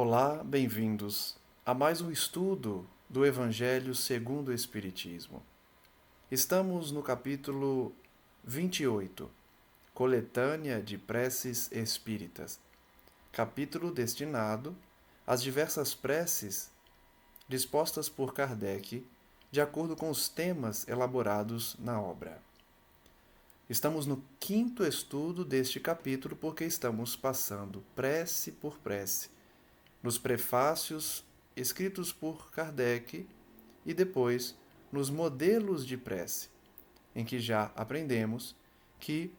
Olá, bem-vindos a mais um estudo do Evangelho segundo o Espiritismo. Estamos no capítulo 28, Coletânea de Preces Espíritas, capítulo destinado às diversas preces dispostas por Kardec de acordo com os temas elaborados na obra. Estamos no quinto estudo deste capítulo porque estamos passando prece por prece nos prefácios escritos por Kardec e depois nos modelos de prece, em que já aprendemos que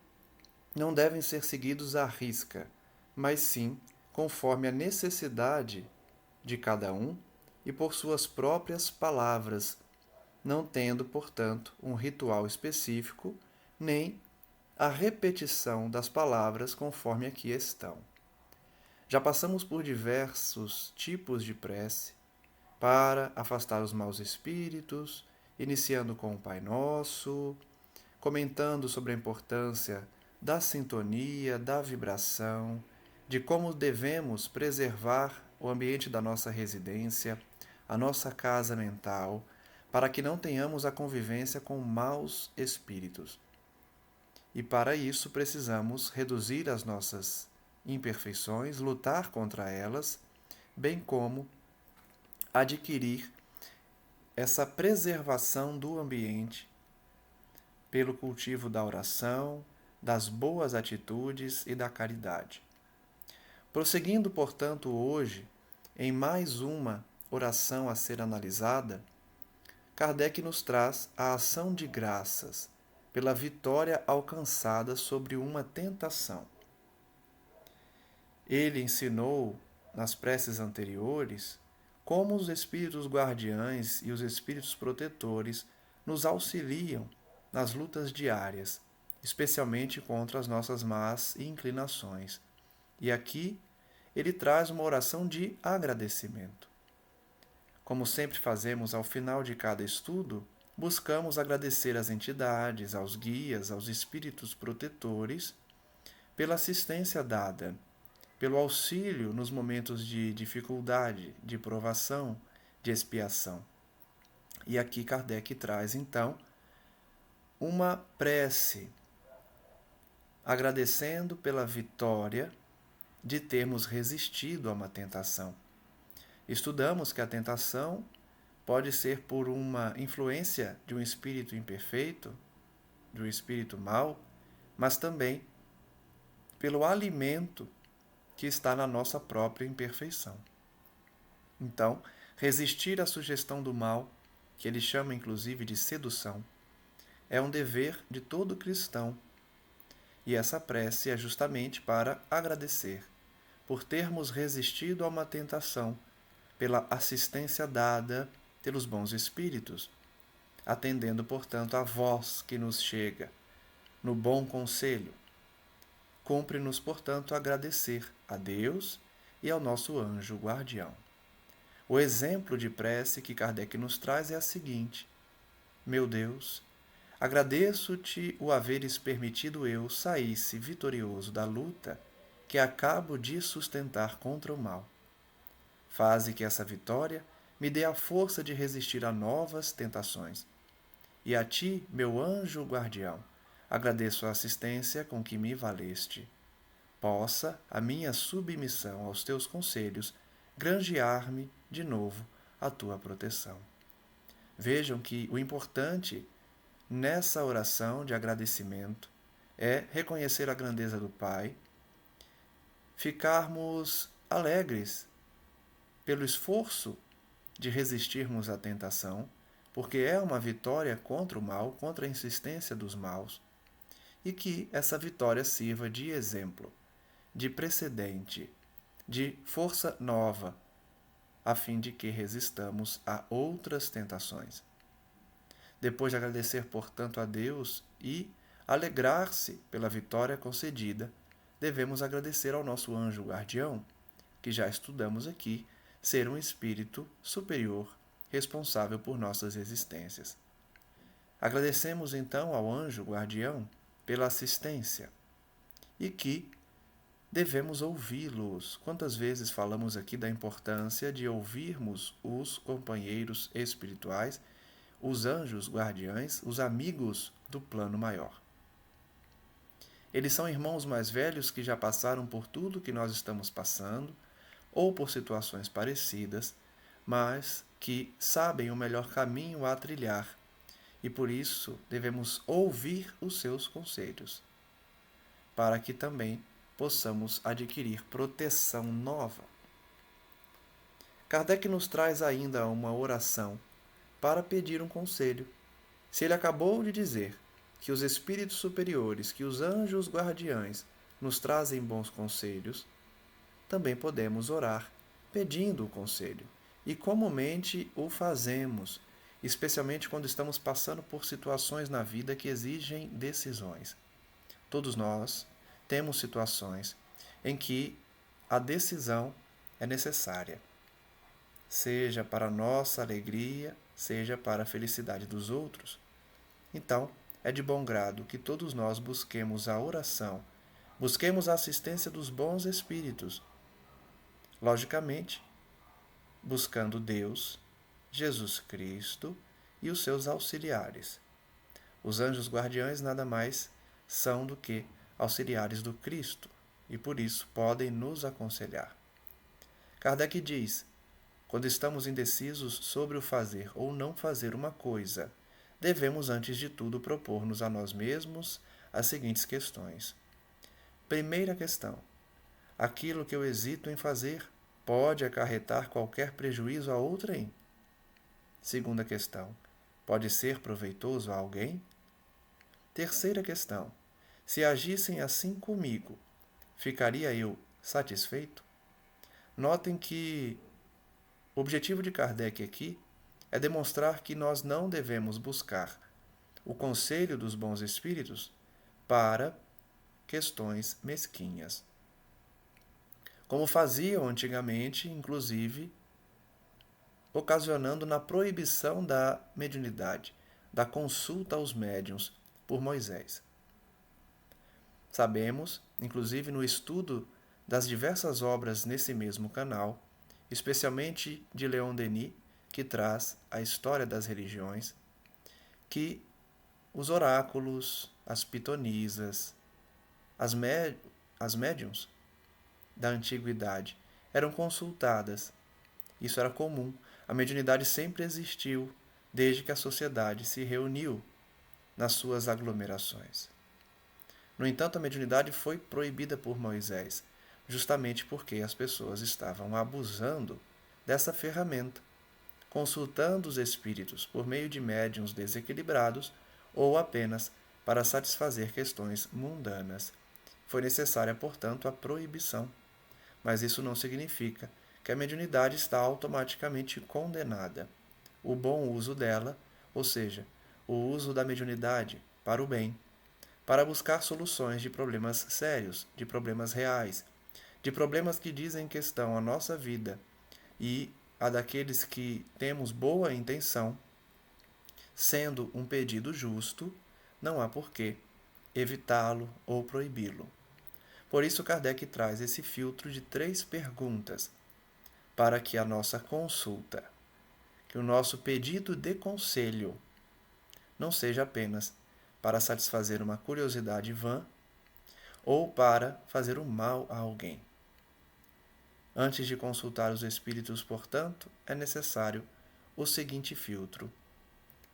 não devem ser seguidos à risca, mas sim conforme a necessidade de cada um e por suas próprias palavras, não tendo, portanto, um ritual específico, nem a repetição das palavras conforme aqui estão. Já passamos por diversos tipos de prece para afastar os maus espíritos, iniciando com o Pai Nosso, comentando sobre a importância da sintonia, da vibração, de como devemos preservar o ambiente da nossa residência, a nossa casa mental, para que não tenhamos a convivência com maus espíritos. E para isso precisamos reduzir as nossas imperfeições, lutar contra elas, bem como adquirir essa preservação do ambiente pelo cultivo da oração, das boas atitudes e da caridade. Prosseguindo, portanto, hoje, em mais uma oração a ser analisada, Kardec nos traz a ação de graças pela vitória alcançada sobre uma tentação. Ele ensinou, nas preces anteriores, como os espíritos guardiães e os espíritos protetores nos auxiliam nas lutas diárias, especialmente contra as nossas más inclinações. E aqui ele traz uma oração de agradecimento. Como sempre fazemos ao final de cada estudo, buscamos agradecer às entidades, aos guias, aos espíritos protetores, pela assistência dada, pelo auxílio nos momentos de dificuldade, de provação, de expiação. E aqui Kardec traz, então, uma prece, agradecendo pela vitória de termos resistido a uma tentação. Estudamos que a tentação pode ser por uma influência de um espírito imperfeito, de um espírito mau, mas também pelo alimento que está na nossa própria imperfeição. Então, resistir à sugestão do mal, que ele chama inclusive de sedução, é um dever de todo cristão. E essa prece é justamente para agradecer por termos resistido a uma tentação, pela assistência dada pelos bons espíritos, atendendo, portanto, à voz que nos chega no bom conselho. Cumpre-nos, portanto, agradecer a Deus e ao nosso anjo guardião. O exemplo de prece que Kardec nos traz é a seguinte: meu Deus, agradeço-te o haveres permitido eu saísse vitorioso da luta que acabo de sustentar contra o mal. Faze que essa vitória me dê a força de resistir a novas tentações. E a ti, meu anjo guardião, agradeço a assistência com que me valeste. Possa a minha submissão aos teus conselhos granjear-me de novo a tua proteção. Vejam que o importante nessa oração de agradecimento é reconhecer a grandeza do Pai, ficarmos alegres pelo esforço de resistirmos à tentação, porque é uma vitória contra o mal, contra a insistência dos maus, e que essa vitória sirva de exemplo, de precedente, de força nova, a fim de que resistamos a outras tentações. Depois de agradecer, portanto, a Deus e alegrar-se pela vitória concedida, devemos agradecer ao nosso anjo guardião, que já estudamos aqui, ser um espírito superior, responsável por nossas existências. Agradecemos então ao anjo guardião pela assistência e que devemos ouvi-los. Quantas vezes falamos aqui da importância de ouvirmos os companheiros espirituais, os anjos guardiães, os amigos do plano maior? Eles são irmãos mais velhos que já passaram por tudo que nós estamos passando, ou por situações parecidas, mas que sabem o melhor caminho a trilhar, e por isso devemos ouvir os seus conselhos, para que também possamos adquirir proteção nova. Kardec nos traz ainda uma oração para pedir um conselho. Se ele acabou de dizer que os espíritos superiores, que os anjos guardiães nos trazem bons conselhos, também podemos orar pedindo o conselho. E comumente o fazemos, especialmente quando estamos passando por situações na vida que exigem decisões. Todos nós temos situações em que a decisão é necessária, seja para a nossa alegria, seja para a felicidade dos outros. Então, é de bom grado que todos nós busquemos a oração, busquemos a assistência dos bons espíritos, logicamente, buscando Deus, Jesus Cristo e os seus auxiliares. Os anjos guardiães nada mais são do que auxiliares do Cristo e por isso podem nos aconselhar. Kardec diz: quando estamos indecisos sobre o fazer ou não fazer uma coisa, devemos antes de tudo propor-nos a nós mesmos as seguintes questões. Primeira questão: aquilo que eu hesito em fazer pode acarretar qualquer prejuízo a outrem? Segunda questão: pode ser proveitoso a alguém? Terceira questão: se agissem assim comigo, ficaria eu satisfeito? Notem que o objetivo de Kardec aqui é demonstrar que nós não devemos buscar o conselho dos bons espíritos para questões mesquinhas, como faziam antigamente, inclusive, ocasionando na proibição da mediunidade, da consulta aos médiuns por Moisés. Sabemos, inclusive no estudo das diversas obras nesse mesmo canal, especialmente de Leon Denis, que traz a história das religiões, que os oráculos, as pitonisas, as médiuns da antiguidade eram consultadas. Isso era comum. A mediunidade sempre existiu, desde que a sociedade se reuniu nas suas aglomerações. No entanto, a mediunidade foi proibida por Moisés, justamente porque as pessoas estavam abusando dessa ferramenta, consultando os espíritos por meio de médiuns desequilibrados ou apenas para satisfazer questões mundanas. Foi necessária, portanto, a proibição. Mas isso não significa que a mediunidade está automaticamente condenada. O bom uso dela, ou seja, o uso da mediunidade para o bem, para buscar soluções de problemas sérios, de problemas reais, de problemas que dizem questão à nossa vida e a daqueles que temos boa intenção, sendo um pedido justo, não há porquê evitá-lo ou proibi-lo. Por isso, Kardec traz esse filtro de 3 perguntas para que a nossa consulta, que o nosso pedido de conselho, não seja apenas para satisfazer uma curiosidade vã ou para fazer o mal a alguém. Antes de consultar os espíritos, portanto, é necessário o seguinte filtro: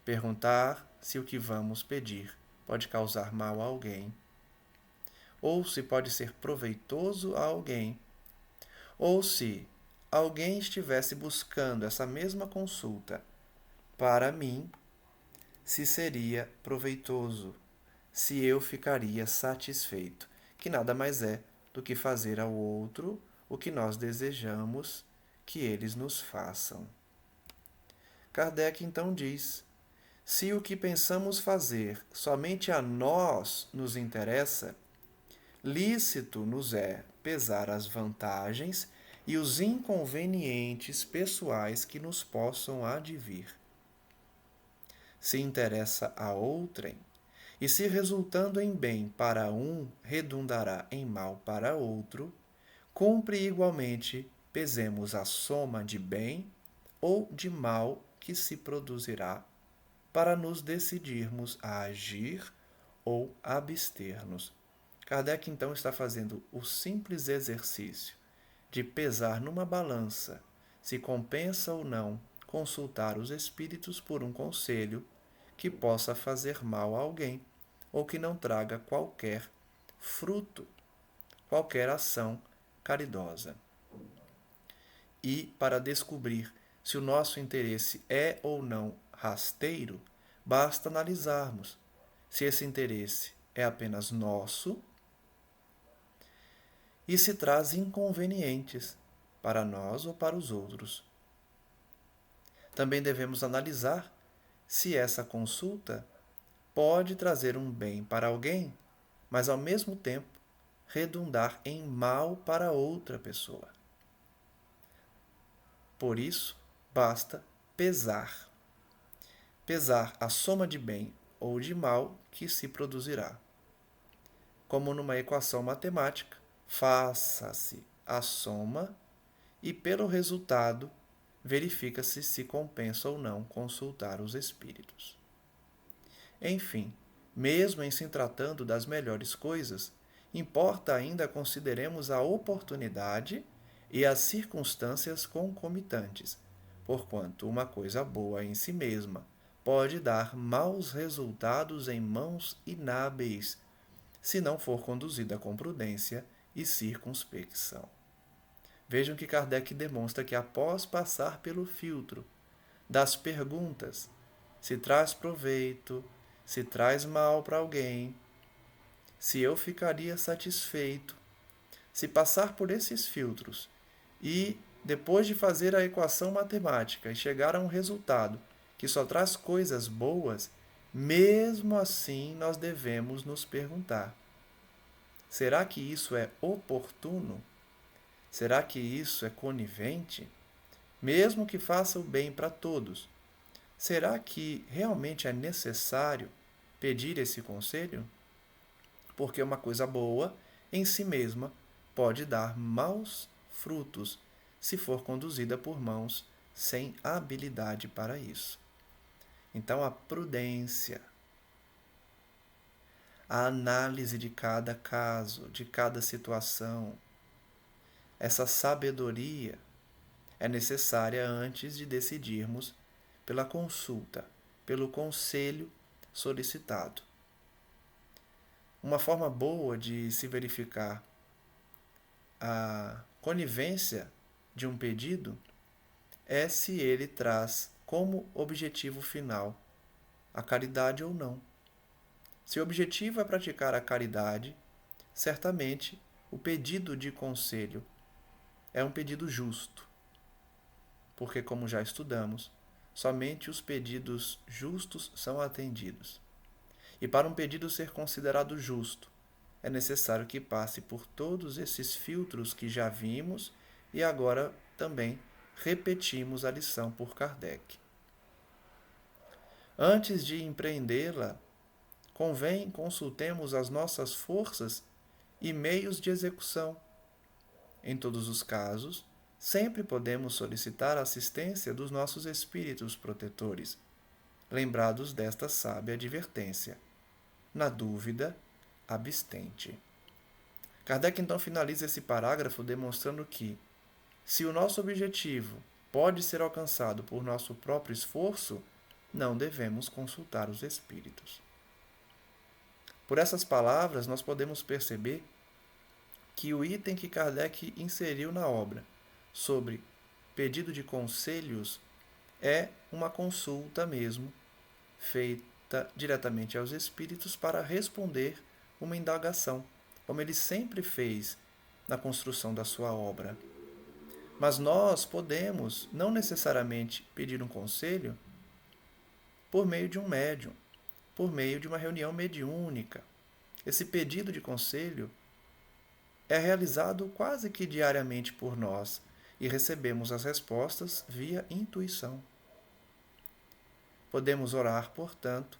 perguntar se o que vamos pedir pode causar mal a alguém, ou se pode ser proveitoso a alguém, ou se alguém estivesse buscando essa mesma consulta para mim, se seria proveitoso, se eu ficaria satisfeito, que nada mais é do que fazer ao outro o que nós desejamos que eles nos façam. Kardec então diz: se o que pensamos fazer somente a nós nos interessa, lícito nos é pesar as vantagens e os inconvenientes pessoais que nos possam advir. Se interessa a outrem, E se resultando em bem para um redundará em mal para outro, cumpre igualmente pesemos a soma de bem ou de mal que se produzirá para nos decidirmos a agir ou abster-nos. Kardec então está fazendo o simples exercício de pesar numa balança se compensa ou não consultar os espíritos por um conselho que possa fazer mal a alguém ou que não traga qualquer fruto, qualquer ação caridosa. E para descobrir se o nosso interesse é ou não rasteiro, basta analisarmos se esse interesse é apenas nosso e se traz inconvenientes para nós ou para os outros. Também devemos analisar se essa consulta pode trazer um bem para alguém, mas ao mesmo tempo redundar em mal para outra pessoa. Por isso, basta pesar. Pesar a soma de bem ou de mal que se produzirá. Como numa equação matemática, faça-se a soma e, pelo resultado, verifica-se se compensa ou não consultar os espíritos. Enfim, mesmo em se tratando das melhores coisas, importa ainda consideremos a oportunidade e as circunstâncias concomitantes, porquanto uma coisa boa em si mesma pode dar maus resultados em mãos inábeis, se não for conduzida com prudência e circunspecção. Vejam que Kardec demonstra que após passar pelo filtro das perguntas, se traz proveito, se traz mal para alguém, se eu ficaria satisfeito, se passar por esses filtros e, depois de fazer a equação matemática e chegar a um resultado que só traz coisas boas, mesmo assim nós devemos nos perguntar: será que isso é oportuno? Será que isso é conivente? Mesmo que faça o bem para todos, será que realmente é necessário pedir esse conselho? Porque uma coisa boa, em si mesma, pode dar maus frutos se for conduzida por mãos sem habilidade para isso. Então, a prudência, a análise de cada caso, de cada situação, essa sabedoria é necessária antes de decidirmos pela consulta, pelo conselho solicitado. Uma forma boa de se verificar a conivência de um pedido é se ele traz como objetivo final a caridade ou não. Se o objetivo é praticar a caridade, certamente o pedido de conselho é um pedido justo, porque, como já estudamos, somente os pedidos justos são atendidos. E para um pedido ser considerado justo, é necessário que passe por todos esses filtros que já vimos e agora também repetimos a lição por Kardec. Antes de empreendê-la, convém consultemos as nossas forças e meios de execução. Em todos os casos, sempre podemos solicitar a assistência dos nossos espíritos protetores, lembrados desta sábia advertência: na dúvida, abstente. Kardec então finaliza esse parágrafo demonstrando que, se o nosso objetivo pode ser alcançado por nosso próprio esforço, não devemos consultar os espíritos. Por essas palavras, nós podemos perceber que o item que Kardec inseriu na obra sobre pedido de conselhos é uma consulta mesmo, feita diretamente aos espíritos para responder uma indagação, como ele sempre fez na construção da sua obra. Mas nós podemos não necessariamente pedir um conselho por meio de um médium, por meio de uma reunião mediúnica. Esse pedido de conselho é realizado quase que diariamente por nós e recebemos as respostas via intuição. Podemos orar, portanto,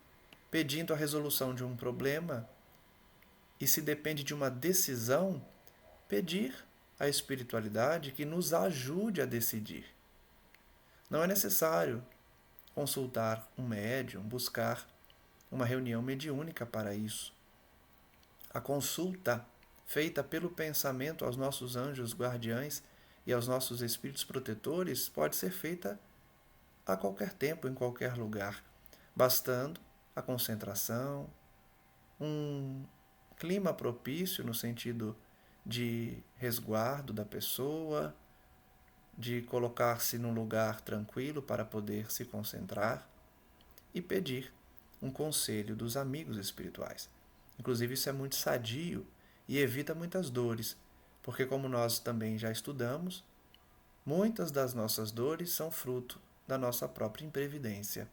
pedindo a resolução de um problema, e se depende de uma decisão, pedir à espiritualidade que nos ajude a decidir. Não é necessário consultar um médium, buscar uma reunião mediúnica para isso. A consulta feita pelo pensamento aos nossos anjos guardiães e aos nossos espíritos protetores pode ser feita a qualquer tempo, em qualquer lugar, bastando a concentração, um clima propício no sentido de resguardo da pessoa, de colocar-se num lugar tranquilo para poder se concentrar e pedir um conselho dos amigos espirituais. Inclusive, isso é muito sadio e evita muitas dores, porque, como nós também já estudamos, muitas das nossas dores são fruto da nossa própria imprevidência.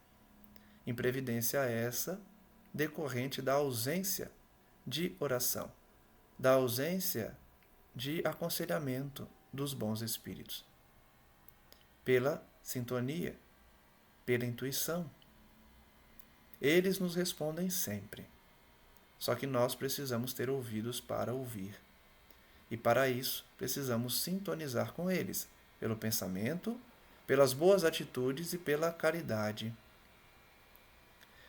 Imprevidência essa decorrente da ausência de oração, da ausência de aconselhamento dos bons espíritos. Pela sintonia, pela intuição. Eles nos respondem sempre. Só que nós precisamos ter ouvidos para ouvir. E para isso, precisamos sintonizar com eles, pelo pensamento, pelas boas atitudes e pela caridade.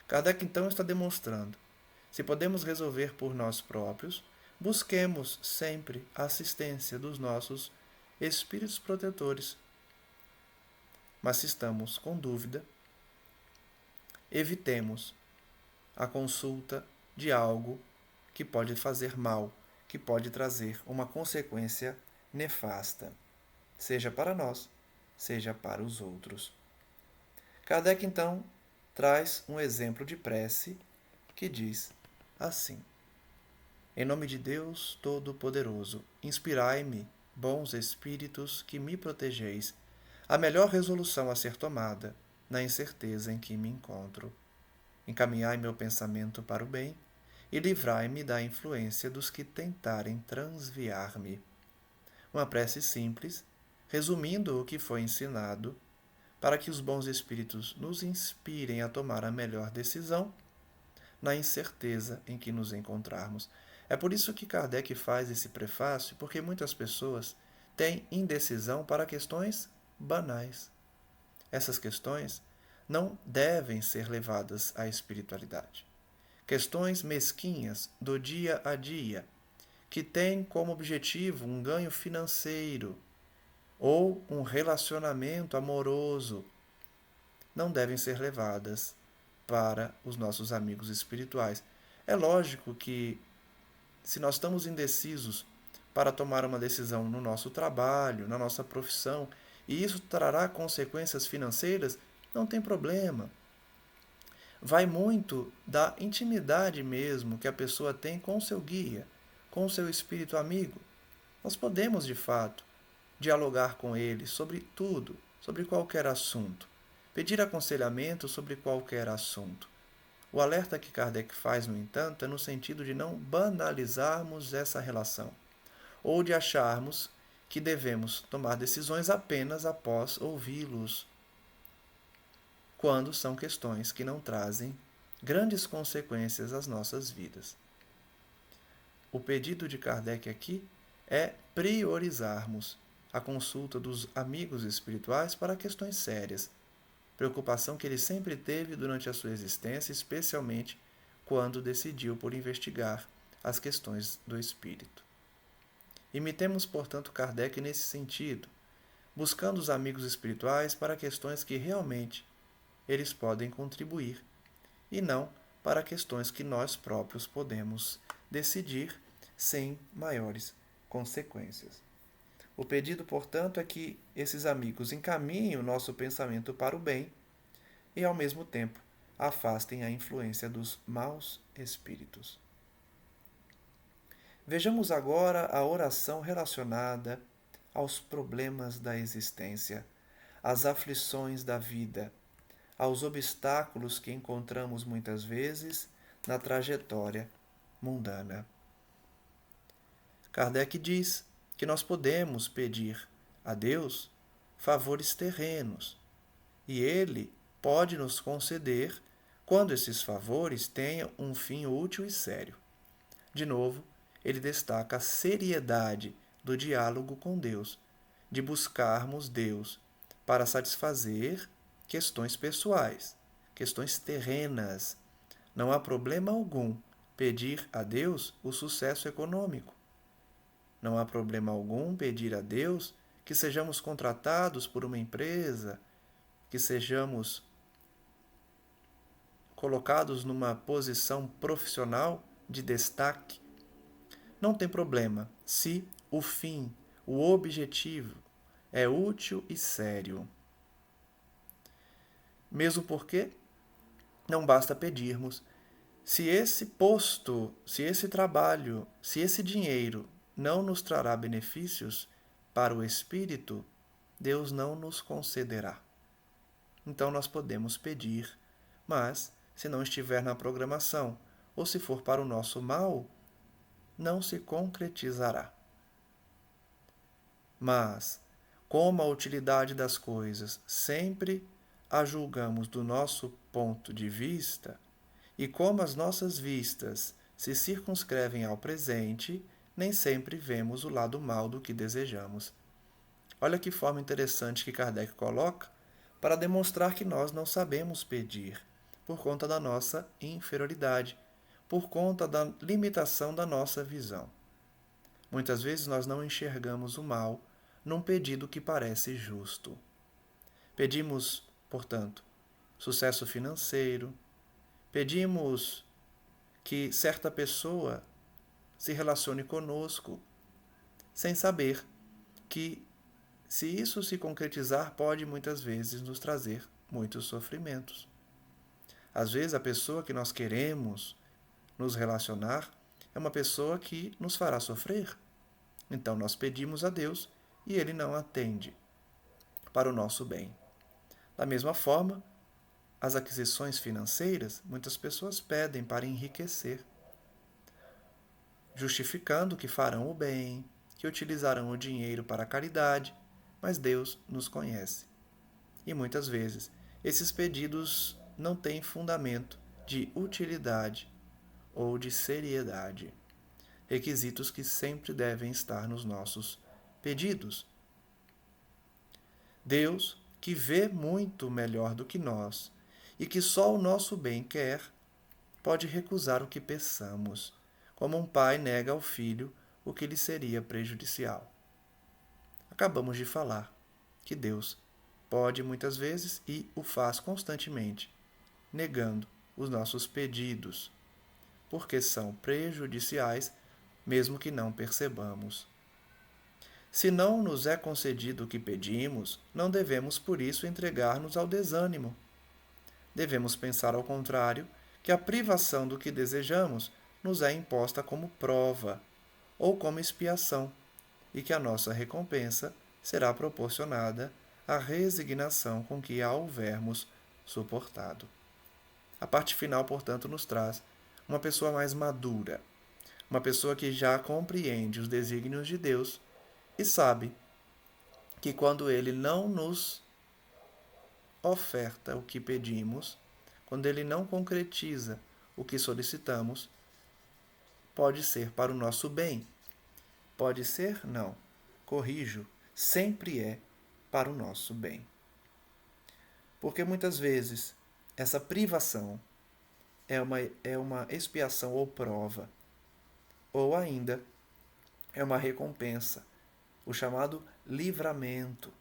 Kardec então está demonstrando: se podemos resolver por nós próprios, busquemos sempre a assistência dos nossos espíritos protetores. Mas se estamos com dúvida, evitemos a consulta de algo que pode fazer mal, que pode trazer uma consequência nefasta, seja para nós, seja para os outros. Kardec, então, traz um exemplo de prece que diz assim: Em nome de Deus Todo-Poderoso, inspirai-me, bons espíritos, que me protegeis, a melhor resolução a ser tomada, na incerteza em que me encontro. Encaminhai meu pensamento para o bem e livrai-me da influência dos que tentarem transviar-me. Uma prece simples, resumindo o que foi ensinado, para que os bons espíritos nos inspirem a tomar a melhor decisão na incerteza em que nos encontrarmos. É por isso que Kardec faz esse prefácio, porque muitas pessoas têm indecisão para questões banais. Essas questões não devem ser levadas à espiritualidade. Questões mesquinhas do dia a dia, que têm como objetivo um ganho financeiro ou um relacionamento amoroso, não devem ser levadas para os nossos amigos espirituais. É lógico que, se nós estamos indecisos para tomar uma decisão no nosso trabalho, na nossa profissão, e isso trará consequências financeiras, não tem problema. Vai muito da intimidade mesmo que a pessoa tem com o seu guia, com o seu espírito amigo. Nós podemos, de fato, dialogar com ele sobre tudo, sobre qualquer assunto, pedir aconselhamento sobre qualquer assunto. O alerta que Kardec faz, no entanto, é no sentido de não banalizarmos essa relação, ou de acharmos que devemos tomar decisões apenas após ouvi-los, quando são questões que não trazem grandes consequências às nossas vidas. O pedido de Kardec aqui é priorizarmos a consulta dos amigos espirituais para questões sérias, preocupação que ele sempre teve durante a sua existência, especialmente quando decidiu por investigar as questões do espírito. Imitemos, portanto, Kardec nesse sentido, buscando os amigos espirituais para questões que realmente eles podem contribuir, e não para questões que nós próprios podemos decidir sem maiores consequências. O pedido, portanto, é que esses amigos encaminhem o nosso pensamento para o bem e, ao mesmo tempo, afastem a influência dos maus espíritos. Vejamos agora a oração relacionada aos problemas da existência, às aflições da vida, aos obstáculos que encontramos muitas vezes na trajetória mundana. Kardec diz que nós podemos pedir a Deus favores terrenos, e Ele pode nos conceder quando esses favores tenham um fim útil e sério. De novo, ele destaca a seriedade do diálogo com Deus, de buscarmos Deus para satisfazer questões pessoais, questões terrenas. Não há problema algum pedir a Deus o sucesso econômico. Não há problema algum pedir a Deus que sejamos contratados por uma empresa, que sejamos colocados numa posição profissional de destaque. Não tem problema se o fim, o objetivo é útil e sério. Mesmo porque não basta pedirmos. Se esse posto, se esse trabalho, se esse dinheiro não nos trará benefícios para o espírito, Deus não nos concederá. Então nós podemos pedir, mas se não estiver na programação ou se for para o nosso mal, não se concretizará. Mas, como a utilidade das coisas sempre a julgamos do nosso ponto de vista, e como as nossas vistas se circunscrevem ao presente, nem sempre vemos o lado mal do que desejamos. Olha que forma interessante que Kardec coloca para demonstrar que nós não sabemos pedir, por conta da nossa inferioridade, por conta da limitação da nossa visão. Muitas vezes nós não enxergamos o mal num pedido que parece justo. Pedimos, portanto, sucesso financeiro, pedimos que certa pessoa se relacione conosco, sem saber que, se isso se concretizar, pode muitas vezes nos trazer muitos sofrimentos. Às vezes, a pessoa que nós queremos nos relacionar é uma pessoa que nos fará sofrer. Então, nós pedimos a Deus e Ele não atende para o nosso bem. Da mesma forma, as aquisições financeiras, muitas pessoas pedem para enriquecer, justificando que farão o bem, que utilizarão o dinheiro para a caridade, mas Deus nos conhece. E muitas vezes esses pedidos não têm fundamento de utilidade ou de seriedade, requisitos que sempre devem estar nos nossos pedidos. Deus, que vê muito melhor do que nós e que só o nosso bem quer, pode recusar o que peçamos, como um pai nega ao filho o que lhe seria prejudicial. Acabamos de falar que Deus pode muitas vezes e o faz constantemente, negando os nossos pedidos, porque são prejudiciais, mesmo que não percebamos. Se não nos é concedido o que pedimos, não devemos por isso entregar-nos ao desânimo. Devemos pensar ao contrário, que a privação do que desejamos nos é imposta como prova ou como expiação, e que a nossa recompensa será proporcionada à resignação com que a houvermos suportado. A parte final, portanto, nos traz uma pessoa mais madura, uma pessoa que já compreende os desígnios de Deus e sabe que quando Ele não nos oferta o que pedimos, quando Ele não concretiza o que solicitamos, pode ser para o nosso bem. Pode ser? Não. Corrijo, sempre é para o nosso bem. Porque muitas vezes essa privação é uma expiação ou prova, ou ainda é uma recompensa, o chamado livramento,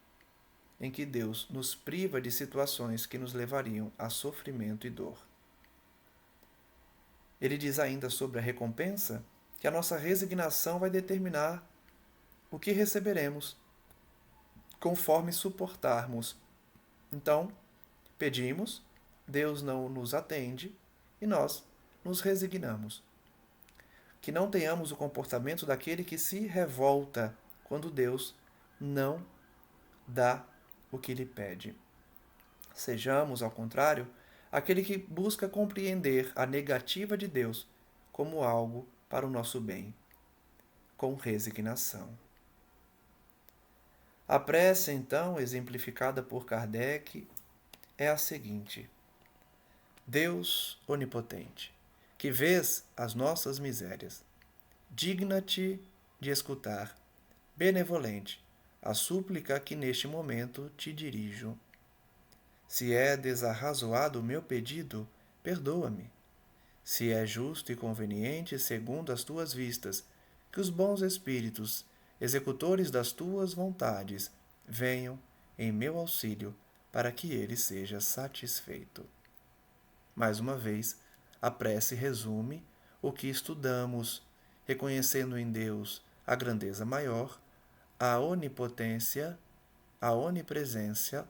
em que Deus nos priva de situações que nos levariam a sofrimento e dor. Ele diz ainda sobre a recompensa que a nossa resignação vai determinar o que receberemos, conforme suportarmos. Então, pedimos, Deus não nos atende e nós nos resignamos. Que não tenhamos o comportamento daquele que se revolta quando Deus não dá o que lhe pede. Sejamos, ao contrário, aquele que busca compreender a negativa de Deus como algo para o nosso bem, com resignação. A prece, então, exemplificada por Kardec, é a seguinte: Deus onipotente, que vês as nossas misérias, digna-te de escutar, benevolente, a súplica que neste momento te dirijo. Se é desarrazoado o meu pedido, perdoa-me. Se é justo e conveniente, segundo as tuas vistas, que os bons espíritos, executores das tuas vontades, venham em meu auxílio para que ele seja satisfeito. Mais uma vez, a prece resume o que estudamos, reconhecendo em Deus a grandeza maior, a onipotência, a onipresença,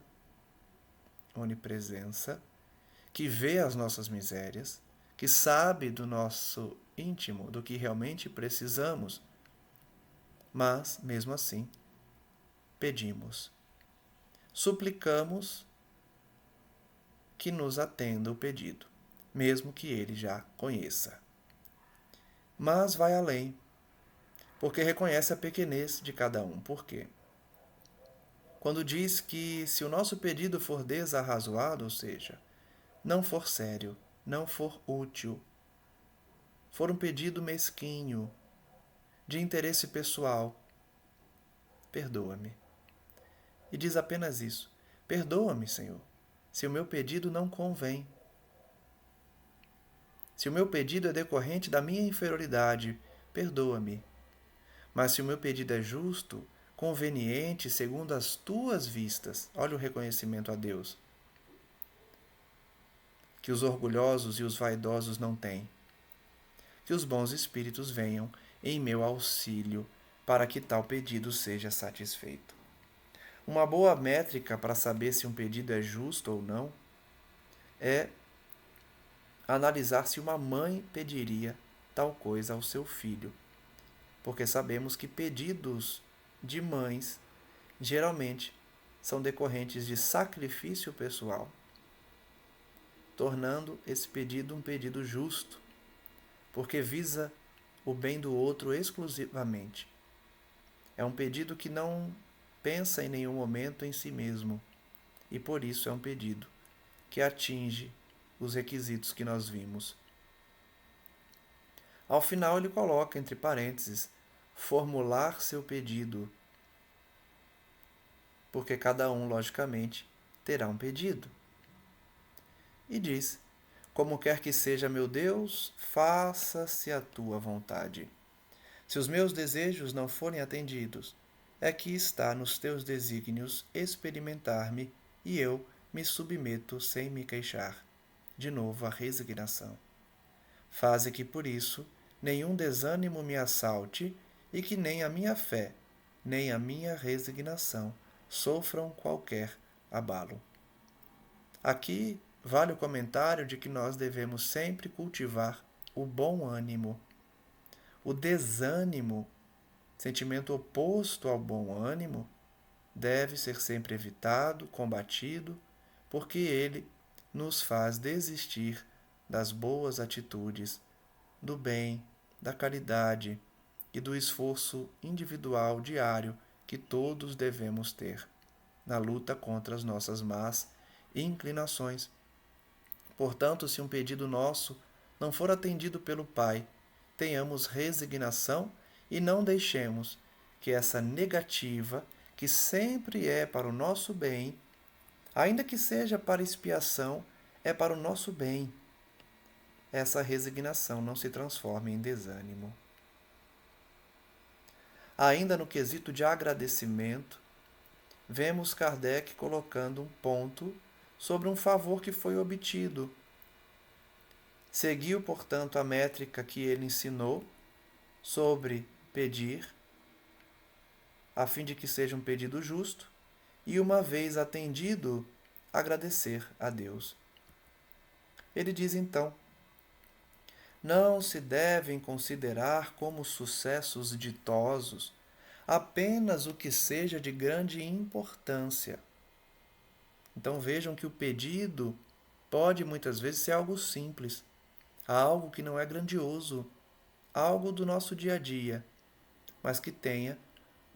que vê as nossas misérias, que sabe do nosso íntimo, do que realmente precisamos, mas, mesmo assim, pedimos, suplicamos que nos atenda o pedido, mesmo que ele já conheça. Mas vai além, porque reconhece a pequenez de cada um. Por quê? Quando diz que se o nosso pedido for desarrazoado, ou seja, não for sério, não for útil, for um pedido mesquinho, de interesse pessoal, perdoa-me. E diz apenas isso: perdoa-me, Senhor, se o meu pedido não convém. Se o meu pedido é decorrente da minha inferioridade, perdoa-me. Mas se o meu pedido é justo, conveniente, segundo as tuas vistas, olha o reconhecimento a Deus, que os orgulhosos e os vaidosos não têm. Que os bons espíritos venham em meu auxílio para que tal pedido seja satisfeito. Uma boa métrica para saber se um pedido é justo ou não é analisar se uma mãe pediria tal coisa ao seu filho, porque sabemos que pedidos de mães geralmente são decorrentes de sacrifício pessoal, tornando esse pedido um pedido justo, porque visa o bem do outro exclusivamente. É um pedido que não pensa em nenhum momento em si mesmo, e por isso é um pedido que atinge os requisitos que nós vimos. Ao final ele coloca entre parênteses, formular seu pedido, porque cada um, logicamente, terá um pedido. E diz, como quer que seja, meu Deus, faça-se a tua vontade. Se os meus desejos não forem atendidos, é que está nos teus desígnios experimentar-me e eu me submeto sem me queixar. De novo a resignação. Faze que por isso nenhum desânimo me assalte e que nem a minha fé, nem a minha resignação sofram qualquer abalo. Aqui vale o comentário de que nós devemos sempre cultivar o bom ânimo. O desânimo, sentimento oposto ao bom ânimo, deve ser sempre evitado, combatido, porque ele nos faz desistir das boas atitudes, do bem, da caridade e do esforço individual diário que todos devemos ter na luta contra as nossas más inclinações. Portanto, se um pedido nosso não for atendido pelo Pai, tenhamos resignação e não deixemos que essa negativa, que sempre é para o nosso bem, ainda que seja para expiação, é para o nosso bem, essa resignação não se transforme em desânimo. Ainda no quesito de agradecimento, vemos Kardec colocando um ponto sobre um favor que foi obtido. Seguiu, portanto, a métrica que ele ensinou sobre pedir, a fim de que seja um pedido justo, e uma vez atendido, agradecer a Deus. Ele diz então: não se devem considerar como sucessos ditosos apenas o que seja de grande importância. Então vejam que o pedido pode muitas vezes ser algo simples, algo que não é grandioso, algo do nosso dia a dia, mas que tenha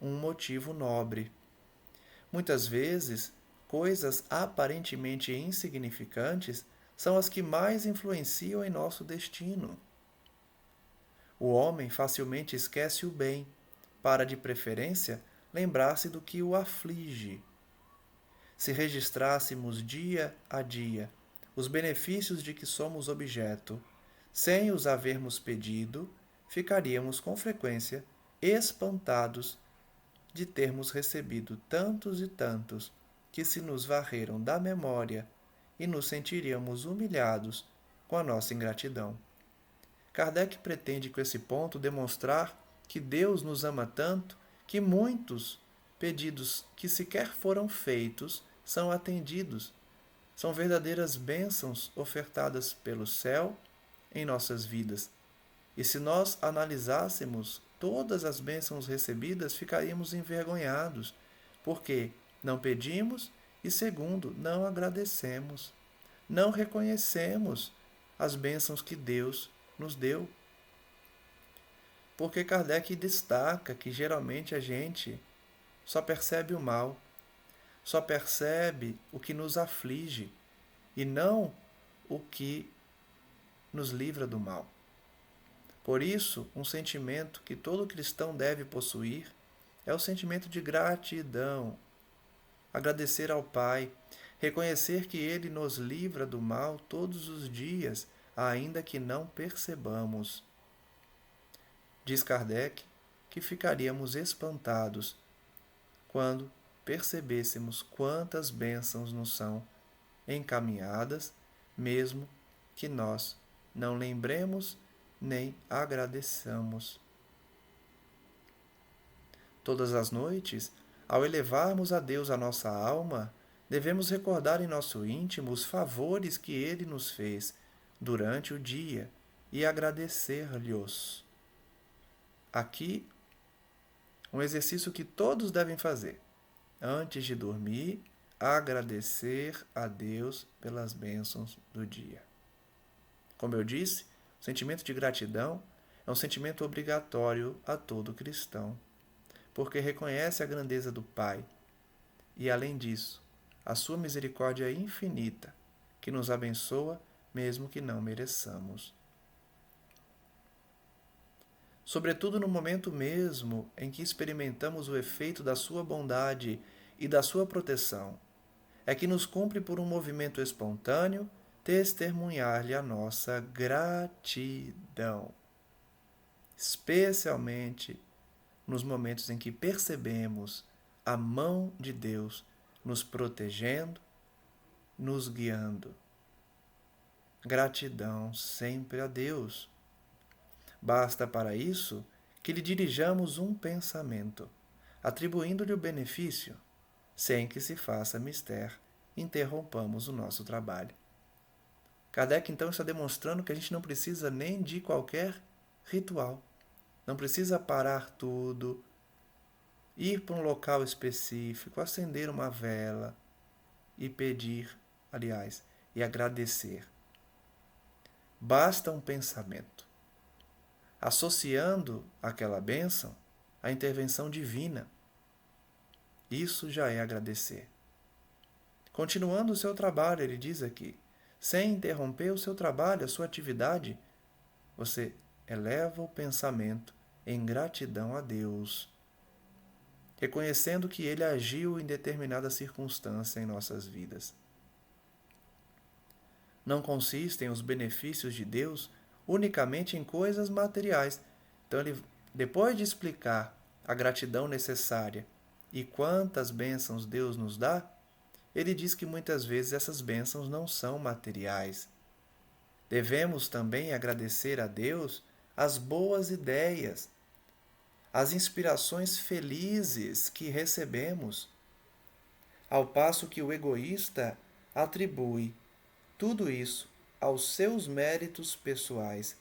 um motivo nobre. Muitas vezes, coisas aparentemente insignificantes são as que mais influenciam em nosso destino. O homem facilmente esquece o bem, para, de preferência, lembrar-se do que o aflige. Se registrássemos dia a dia os benefícios de que somos objeto, sem os havermos pedido, ficaríamos com frequência espantados de termos recebido tantos e tantos que se nos varreram da memória e nos sentiríamos humilhados com a nossa ingratidão. Kardec pretende com esse ponto demonstrar que Deus nos ama tanto que muitos pedidos que sequer foram feitos são atendidos. São verdadeiras bênçãos ofertadas pelo céu em nossas vidas. E se nós analisássemos todas as bênçãos recebidas, ficaríamos envergonhados, porque não pedimos e, segundo, não agradecemos, não reconhecemos as bênçãos que Deus nos deu. Porque Kardec destaca que geralmente a gente só percebe o mal, só percebe o que nos aflige e não o que nos livra do mal. Por isso, um sentimento que todo cristão deve possuir é o sentimento de gratidão. Agradecer ao Pai, reconhecer que Ele nos livra do mal todos os dias, ainda que não percebamos. Diz Kardec que ficaríamos espantados quando percebêssemos quantas bênçãos nos são encaminhadas, mesmo que nós não lembremos nem agradeçamos. Todas as noites, ao elevarmos a Deus a nossa alma, devemos recordar em nosso íntimo os favores que Ele nos fez durante o dia e agradecer-lhes. Aqui, um exercício que todos devem fazer. Antes de dormir, agradecer a Deus pelas bênçãos do dia. Como eu disse, o sentimento de gratidão é um sentimento obrigatório a todo cristão, porque reconhece a grandeza do Pai e, além disso, a sua misericórdia infinita, que nos abençoa mesmo que não mereçamos. Sobretudo no momento mesmo em que experimentamos o efeito da sua bondade e da sua proteção, é que nos cumpre por um movimento espontâneo testemunhar-lhe a nossa gratidão, especialmente nos momentos em que percebemos a mão de Deus nos protegendo, nos guiando. Gratidão sempre a Deus. Basta para isso que lhe dirijamos um pensamento, atribuindo-lhe o benefício, sem que se faça mister, interrompamos o nosso trabalho. Kardec então está demonstrando que a gente não precisa nem de qualquer ritual, não precisa parar tudo, ir para um local específico, acender uma vela e pedir, e agradecer. Basta um pensamento, associando aquela bênção à intervenção divina. Isso já é agradecer. Continuando o seu trabalho, ele diz aqui, sem interromper o seu trabalho, a sua atividade, você eleva o pensamento em gratidão a Deus, reconhecendo que Ele agiu em determinada circunstância em nossas vidas. Não consistem os benefícios de Deus unicamente em coisas materiais. Então, ele, depois de explicar a gratidão necessária e quantas bênçãos Deus nos dá, ele diz que muitas vezes essas bênçãos não são materiais. Devemos também agradecer a Deus as boas ideias, as inspirações felizes que recebemos, ao passo que o egoísta atribui tudo isso aos seus méritos pessoais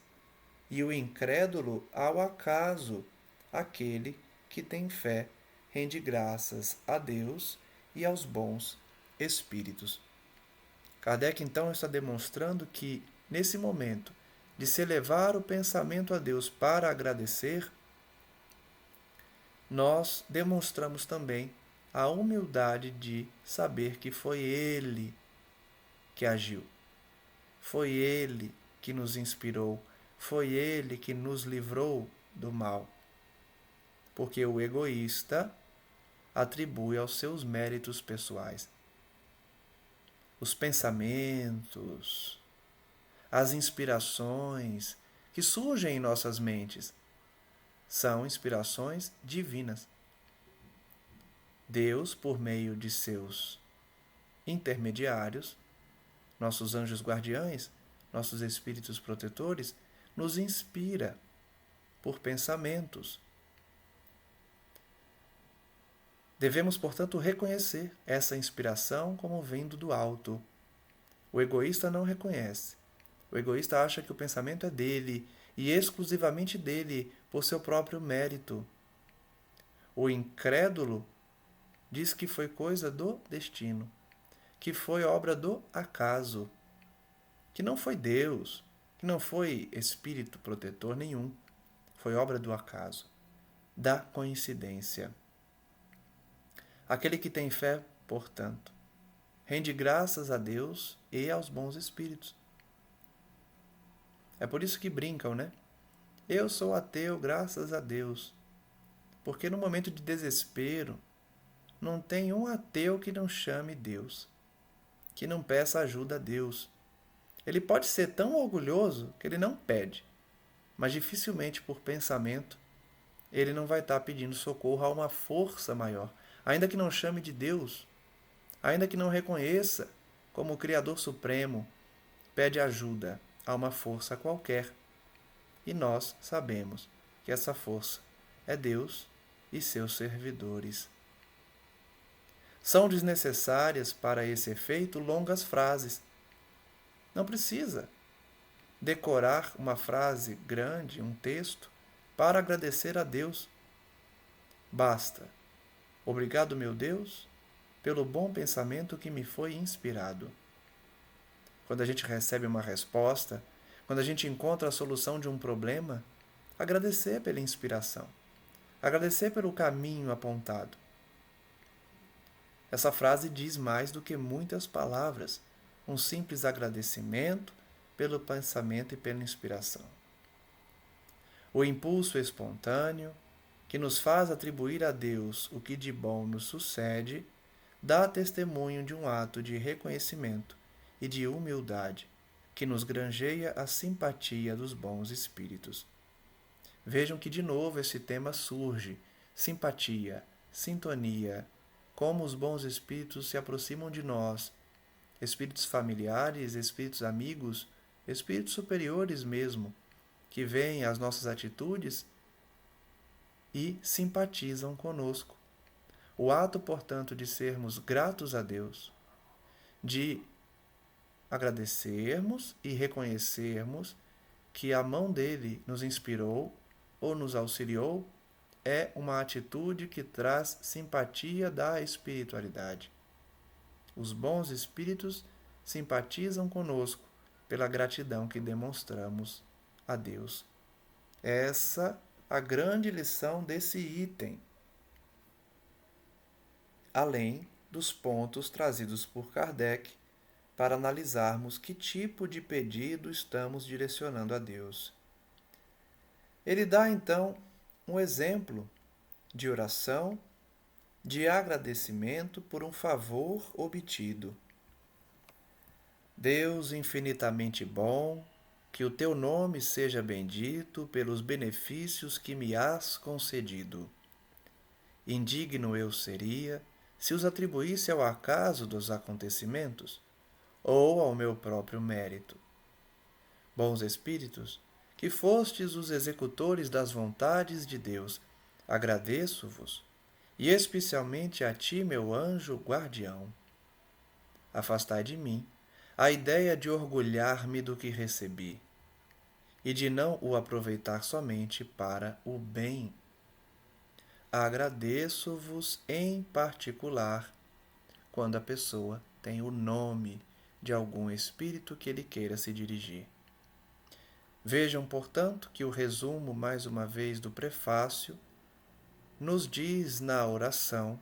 e o incrédulo ao acaso. Aquele que tem fé rende graças a Deus e aos bons espíritos. Kardec então está demonstrando que, nesse momento de se elevar o pensamento a Deus para agradecer, nós demonstramos também a humildade de saber que foi Ele que agiu. Foi Ele que nos inspirou, foi Ele que nos livrou do mal. Porque o egoísta atribui aos seus méritos pessoais. Os pensamentos, as inspirações que surgem em nossas mentes são inspirações divinas. Deus, por meio de seus intermediários, nossos anjos guardiães, nossos espíritos protetores, nos inspira por pensamentos. Devemos, portanto, reconhecer essa inspiração como vindo do alto. O egoísta não reconhece. O egoísta acha que o pensamento é dele e exclusivamente dele, por seu próprio mérito. O incrédulo diz que foi coisa do destino, que foi obra do acaso, que não foi Deus, que não foi espírito protetor nenhum, foi obra do acaso, da coincidência. Aquele que tem fé, portanto, rende graças a Deus e aos bons espíritos. É por isso que brincam, né? Eu sou ateu, graças a Deus. Porque no momento de desespero, não tem um ateu que não chame Deus, que não peça ajuda a Deus. Ele pode ser tão orgulhoso que ele não pede, mas dificilmente por pensamento ele não vai estar pedindo socorro a uma força maior, ainda que não chame de Deus, ainda que não reconheça como o Criador Supremo, pede ajuda a uma força qualquer. E nós sabemos que essa força é Deus e seus servidores. São desnecessárias para esse efeito longas frases. Não precisa decorar uma frase grande, um texto, para agradecer a Deus. Basta: obrigado, meu Deus, pelo bom pensamento que me foi inspirado. Quando a gente recebe uma resposta, quando a gente encontra a solução de um problema, agradecer pela inspiração, agradecer pelo caminho apontado. Essa frase diz mais do que muitas palavras, um simples agradecimento pelo pensamento e pela inspiração. O impulso espontâneo, que nos faz atribuir a Deus o que de bom nos sucede, dá testemunho de um ato de reconhecimento e de humildade, que nos granjeia a simpatia dos bons espíritos. Vejam que de novo esse tema surge: simpatia, sintonia, como os bons espíritos se aproximam de nós, espíritos familiares, espíritos amigos, espíritos superiores mesmo, que veem as nossas atitudes e simpatizam conosco. O ato, portanto, de sermos gratos a Deus, de agradecermos e reconhecermos que a mão dele nos inspirou ou nos auxiliou, é uma atitude que traz simpatia da espiritualidade. Os bons espíritos simpatizam conosco pela gratidão que demonstramos a Deus. Essa a grande lição desse item, além dos pontos trazidos por Kardec para analisarmos que tipo de pedido estamos direcionando a Deus. Ele dá, então, um exemplo de oração, de agradecimento por um favor obtido. Deus infinitamente bom, que o teu nome seja bendito pelos benefícios que me has concedido. Indigno eu seria se os atribuísse ao acaso dos acontecimentos ou ao meu próprio mérito. Bons espíritos, que fostes os executores das vontades de Deus, agradeço-vos, e especialmente a ti, meu anjo guardião. Afastai de mim a ideia de orgulhar-me do que recebi, e de não o aproveitar somente para o bem. Agradeço-vos em particular quando a pessoa tem o nome de algum espírito que ele queira se dirigir. Vejam, portanto, que o resumo, mais uma vez, do prefácio nos diz na oração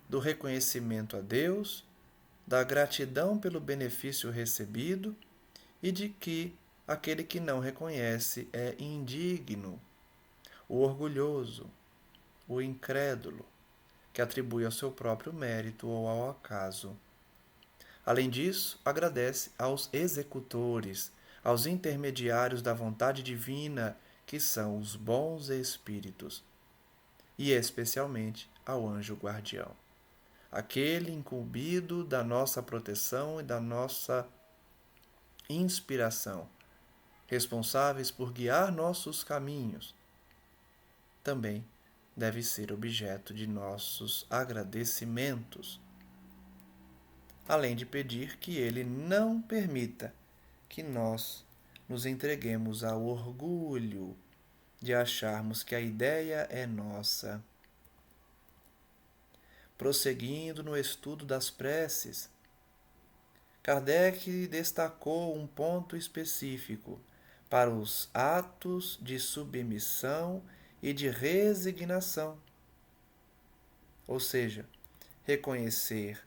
do reconhecimento a Deus, da gratidão pelo benefício recebido e de que aquele que não reconhece é indigno, o orgulhoso, o incrédulo, que atribui ao seu próprio mérito ou ao acaso. Além disso, agradece aos executores, aos intermediários da vontade divina, que são os bons espíritos, e especialmente ao anjo guardião, aquele incumbido da nossa proteção e da nossa inspiração, responsáveis por guiar nossos caminhos, também deve ser objeto de nossos agradecimentos, além de pedir que ele não permita que nós nos entreguemos ao orgulho de acharmos que a ideia é nossa. Prosseguindo no estudo das preces, Kardec destacou um ponto específico para os atos de submissão e de resignação, ou seja, reconhecer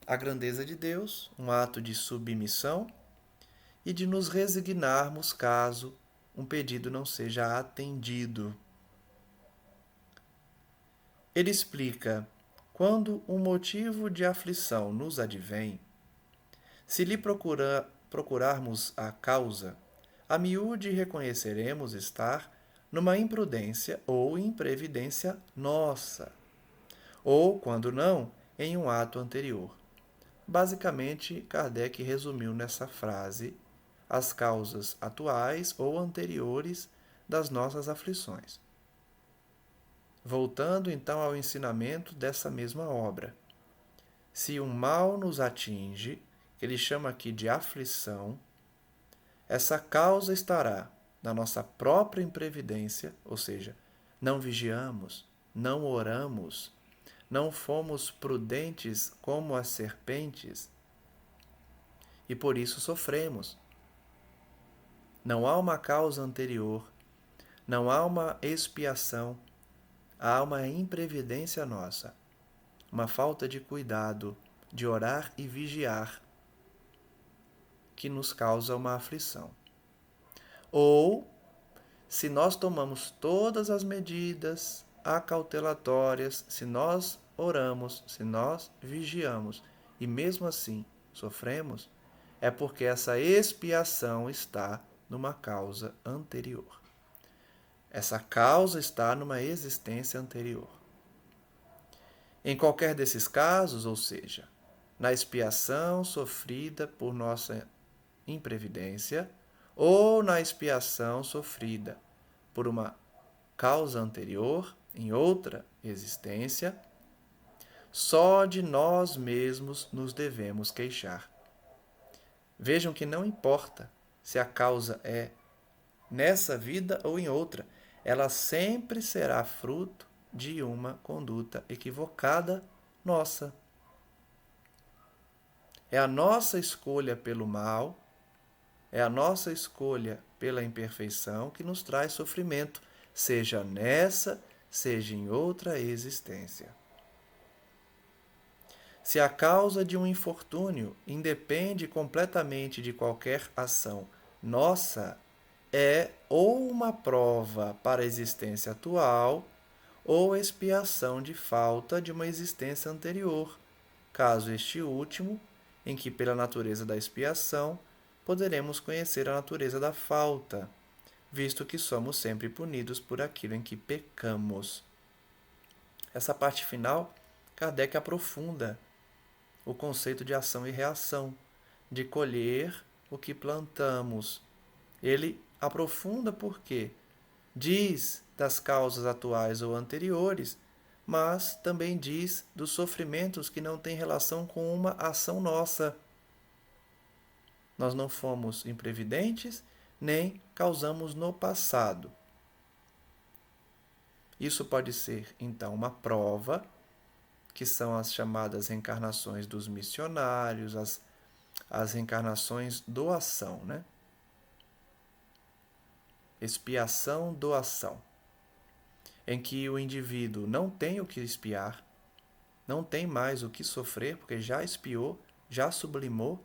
a grandeza de Deus, um ato de submissão, e de nos resignarmos caso um pedido não seja atendido. Ele explica: quando um motivo de aflição nos advém, se lhe procurarmos a causa, a miúde reconheceremos estar numa imprudência ou imprevidência nossa, ou, quando não, em um ato anterior. Basicamente, Kardec resumiu nessa frase as causas atuais ou anteriores das nossas aflições. Voltando então ao ensinamento dessa mesma obra. Se um mal nos atinge, que ele chama aqui de aflição, essa causa estará na nossa própria imprevidência, ou seja, não vigiamos, não oramos, não fomos prudentes como as serpentes, e por isso sofremos. Não há uma causa anterior, não há uma expiação, há uma imprevidência nossa, uma falta de cuidado, de orar e vigiar, que nos causa uma aflição. Ou, se nós tomamos todas as medidas acautelatórias, se nós oramos, se nós vigiamos e mesmo assim sofremos, é porque essa expiação está numa causa anterior. Essa causa está numa existência anterior. Em qualquer desses casos, ou seja, na expiação sofrida por nossa imprevidência ou na expiação sofrida por uma causa anterior, em outra existência, só de nós mesmos nos devemos queixar. Vejam que não importa se a causa é nessa vida ou em outra, ela sempre será fruto de uma conduta equivocada nossa. É a nossa escolha pelo mal, é a nossa escolha pela imperfeição que nos traz sofrimento, seja nessa, seja em outra existência. Se a causa de um infortúnio independe completamente de qualquer ação nossa, é ou uma prova para a existência atual ou expiação de falta de uma existência anterior, caso este último, em que pela natureza da expiação poderemos conhecer a natureza da falta, visto que somos sempre punidos por aquilo em que pecamos. Essa parte final, Kardec aprofunda o conceito de ação e reação, de colher o que plantamos. Ele aprofunda porque diz das causas atuais ou anteriores, mas também diz dos sofrimentos que não têm relação com uma ação nossa. Nós não fomos imprevidentes, nem causamos no passado. Isso pode ser, então, uma prova, que são as chamadas reencarnações dos missionários, as reencarnações doação, né? Expiação, doação, em que o indivíduo não tem o que expiar, não tem mais o que sofrer, porque já expiou, já sublimou,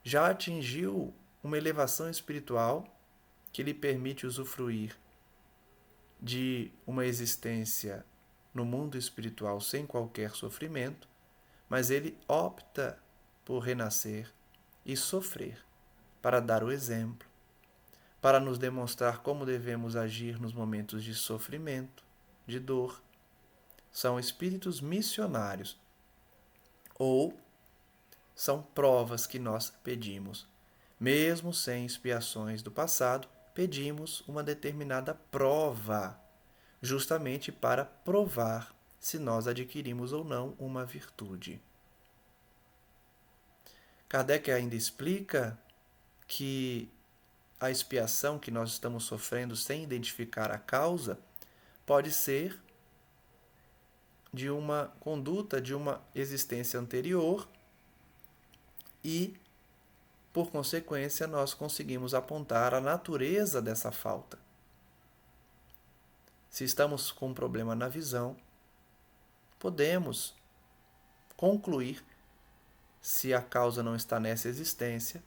já atingiu uma elevação espiritual que lhe permite usufruir de uma existência no mundo espiritual sem qualquer sofrimento, mas ele opta por renascer e sofrer para dar o exemplo, para nos demonstrar como devemos agir nos momentos de sofrimento, de dor. São espíritos missionários ou são provas que nós pedimos. Mesmo sem expiações do passado, pedimos uma determinada prova, justamente para provar se nós adquirimos ou não uma virtude. Kardec ainda explica que a expiação que nós estamos sofrendo sem identificar a causa pode ser de uma conduta, de uma existência anterior e, por consequência, nós conseguimos apontar a natureza dessa falta. Se estamos com um problema na visão, podemos concluir, se a causa não está nessa existência,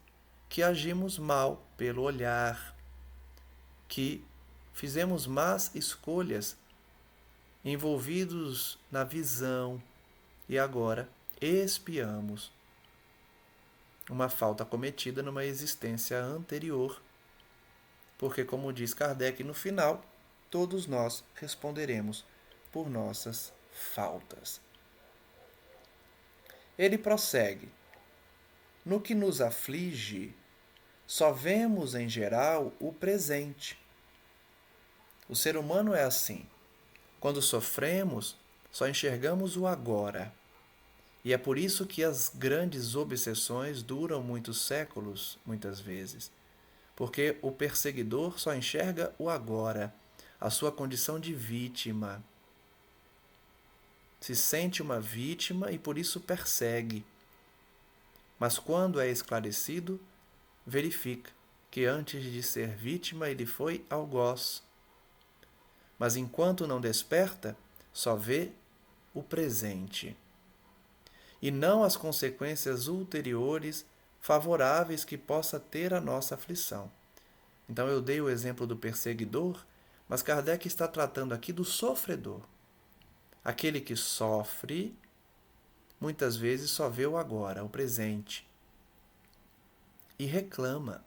que agimos mal pelo olhar, que fizemos más escolhas envolvidos na visão e agora expiamos uma falta cometida numa existência anterior, porque, como diz Kardec no final, todos nós responderemos por nossas faltas. Ele prossegue: no que nos aflige, só vemos em geral o presente. O ser humano é assim. Quando sofremos, só enxergamos o agora. E é por isso que as grandes obsessões duram muitos séculos, muitas vezes. Porque o perseguidor só enxerga o agora, a sua condição de vítima. Se sente uma vítima e por isso persegue. Mas quando é esclarecido, verifica que antes de ser vítima ele foi algoz. Mas enquanto não desperta, só vê o presente e não as consequências ulteriores favoráveis que possa ter a nossa aflição. Então eu dei o exemplo do perseguidor, mas Kardec está tratando aqui do sofredor. Aquele que sofre, muitas vezes só vê o agora, o presente, e reclama.